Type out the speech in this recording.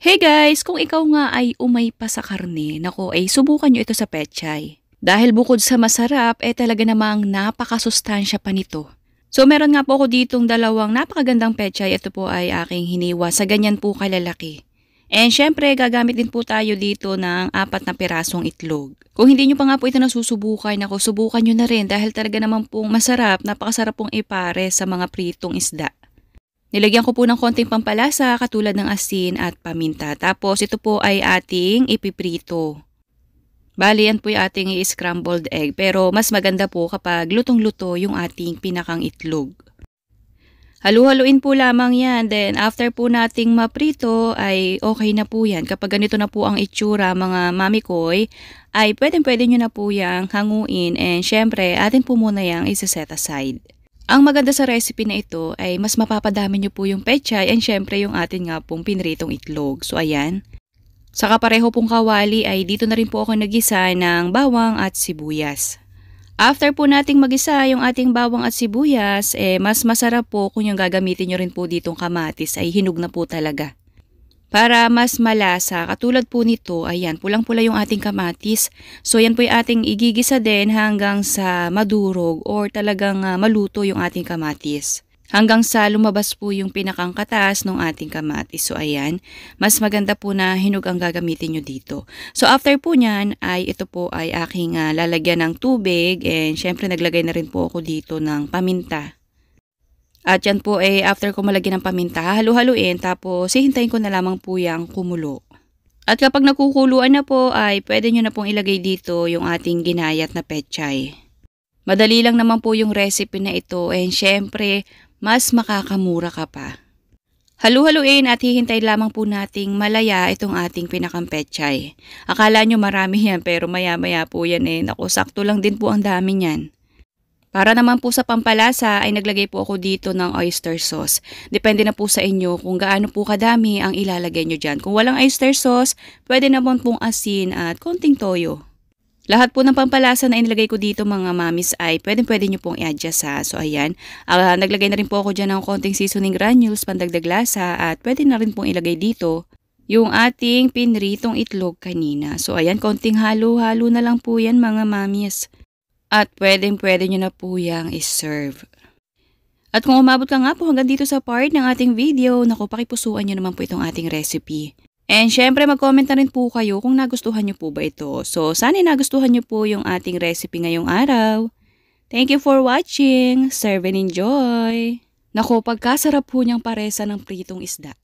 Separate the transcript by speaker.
Speaker 1: Hey guys, kung ikaw nga ay umay pa sa karne, nako ay subukan nyo ito sa pechay. Dahil bukod sa masarap, talaga namang napakasustansya pa nito. So meron nga po ako ditong dalawang napakagandang pechay. Ito po ay aking hiniwa sa ganyan po kalalaki. And syempre, gagamit din po tayo dito ng 4 na pirasong itlog. Kung hindi nyo pa nga po ito nasusubukan, nako subukan nyo na rin dahil talaga naman pong masarap, napakasarap pong ipare sa mga pritong isda. Nilagyan ko po ng konting pampalasa katulad ng asin at paminta. Tapos ito po ay ating ipiprito. Bali yan po yung ating i-scrambled egg. Pero mas maganda po kapag lutong-luto yung ating pinakang itlog. Halu-haluin po lamang yan. Then after po nating maprito ay okay na po yan. Kapag ganito na po ang itsura mga mami koy, ay pwede nyo na po yang hanguin. And syempre atin po muna yang isa-set aside. Ang maganda sa recipe na ito ay mas mapapadami nyo po yung pechay and syempre yung atin nga pong pinritong itlog. So ayan. Sa kapareho pong kawali ay dito na rin po ako nagisa ng bawang at sibuyas. After po nating magisa yung ating bawang at sibuyas, mas masarap po kung yung gagamitin nyo rin po ditong kamatis ay hinog na po talaga. Para mas malasa, katulad po nito, ayan, pulang-pula yung ating kamatis. So yan po yung ating igigisa din hanggang sa madurog or talagang maluto yung ating kamatis. Hanggang sa lumabas po yung pinakang katas ng ating kamatis. So ayan, mas maganda po na hinog ang gagamitin nyo dito. So after po nyan, ay ito po ay aking lalagyan ng tubig and syempre naglagay na rin po ako dito ng paminta. At yan po after ko malagyan ng paminta, halu-haluin tapos hihintayin ko na lamang po yung kumulo. At kapag nakukuluan na po ay pwede nyo na pong ilagay dito yung ating ginayat na pechay. Madali lang naman po yung recipe na ito and syempre mas makakamura ka pa. Halu-haluin at hihintayin lamang po nating malaya itong ating pinakang pechay. Akala nyo marami yan pero maya-maya po yan naku, sakto lang din po ang dami niyan. Para naman po sa pampalasa ay naglagay po ako dito ng oyster sauce. Depende na po sa inyo kung gaano po kadami ang ilalagay nyo dyan. Kung walang oyster sauce, pwede naman pong asin at konting toyo. Lahat po ng pampalasa na inilagay ko dito mga mamis ay pwede nyo pong i-adjust ha. So ayan, naglagay na rin po ako dyan ng konting seasoning granules, pandagdag lasa at pwede na rin pong ilagay dito yung ating pinritong itlog kanina. So ayan, konting halo-halo na lang po yan mga mamis. At pwede nyo na po yang iserve. At kung umabot ka nga po hanggang dito sa part ng ating video, naku, pakipusuan nyo naman po itong ating recipe. And syempre mag-comment na rin po kayo kung nagustuhan nyo po ba ito. So sana nagustuhan nyo po yung ating recipe ngayong araw. Thank you for watching. Serve and enjoy. Naku, pagkasarap po niyang paresa ng pritong isda.